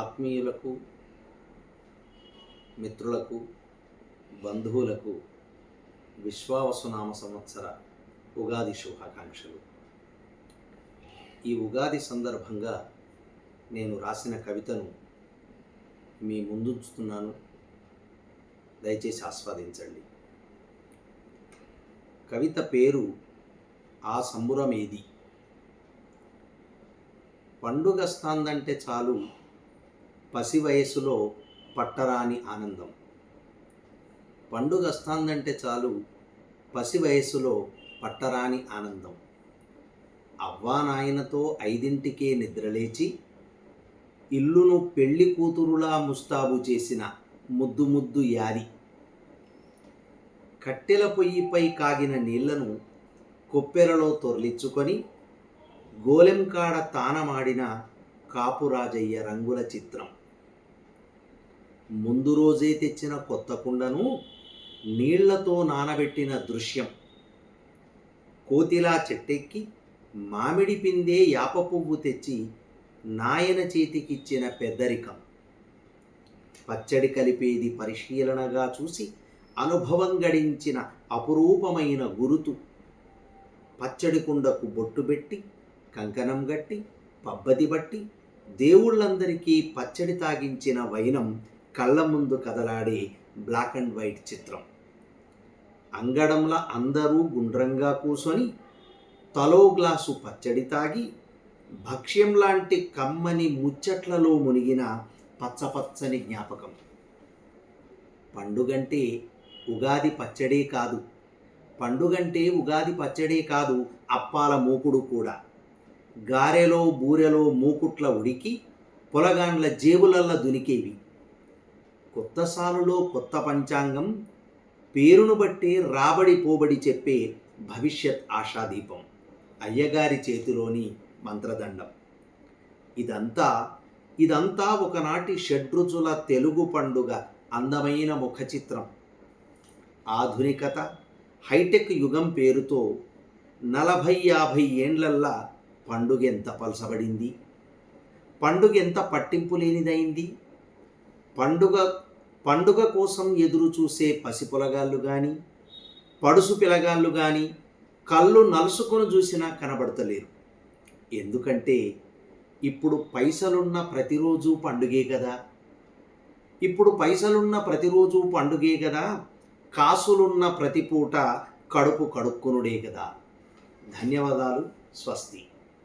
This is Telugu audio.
ఆత్మీయులకు, మిత్రులకు, బంధువులకు విశ్వావసునామ సంవత్సర ఉగాది శుభాకాంక్షలు. ఈ ఉగాది సందర్భంగా నేను రాసిన కవితను మీ ముందుంచుతున్నాను. దయచేసి ఆస్వాదించండి. కవిత పేరు ఆ సంబురమేది. పండుగస్తాందంటే చాలు పసి వయసులో పట్టరాని ఆనందం. పండుగస్తాందంటే చాలు పసి వయసులో పట్టరాని ఆనందం. అవ్వానాయనతో 5ంటికే నిద్రలేచి ఇల్లును పెళ్లి కూతురులా ముస్తాబు చేసిన ముద్దు ముద్దు యాది. కట్టెల పొయ్యిపై కాగిన నీళ్లను కొప్పెరలో తొర్లిచ్చుకొని గోలెంకాడ తానమాడిన కాపురాజయ్య రంగుల చిత్రం. ముందు రోజే తెచ్చిన కొత్త కుండను నీళ్లతో నానబెట్టిన దృశ్యం. కోతిలా చెట్టెక్కి మామిడి పిందే యాప పువ్వు తెచ్చి నాయన చేతికిచ్చిన పెద్దరికం. పచ్చడి కలిపేది పరిశీలనగా చూసి అనుభవం గడించిన అపురూపమైన గురుతు. పచ్చడి కుండకు బొట్టు పెట్టి కంకణం గట్టి పబ్బతి బట్టి దేవుళ్ళందరికీ పచ్చడి తాగించిన వైనం కళ్ళ ముందు కదలాడే బ్లాక్ అండ్ వైట్ చిత్రం. అంగడంలా అందరూ గుండ్రంగా కూసొని తలో గ్లాసు పచ్చడి తాగి భక్ష్యం లాంటి కమ్మని ముచ్చట్లలో మునిగిన పచ్చపచ్చని జ్ఞాపకం. పండుగంటే ఉగాది పచ్చడే కాదు, పండుగంటే ఉగాది పచ్చడే కాదు, అప్పాల మూకుడు కూడా. గారెలో బూరెలో మూకుట్ల ఉడికి పొలగాండ్ల జేబులల్ల దునికేవి. కొత్త సాలులో కొత్త పంచాంగం, పేరును బట్టి రాబడి పోబడి చెప్పే భవిష్యత్ ఆశాదీపం. అయ్యగారి చేతిలోని మంత్రదండం. ఇదంతా ఒకనాటి షడ్రుచుల తెలుగు పండుగ అందమైన ముఖ చిత్రం. ఆధునికత, హైటెక్ యుగం పేరుతో 40-50 ఏండ్లల్లా పండుగ ఎంత పలసబడింది, పండుగ ఎంత పట్టింపు లేనిదైంది. పండుగ కోసం ఎదురు చూసే పసిపొలగాళ్ళు కానీ పడుసు పిలగాళ్ళు కానీ కళ్ళు నలుసుకొని చూసినా కనబడతలేరు. ఎందుకంటే ఇప్పుడు పైసలున్న ప్రతిరోజు పండుగే కదా, కాసులున్న ప్రతి పూట కడుపు కడుక్కునుడే కదా. ధన్యవాదాలు. స్వస్తి.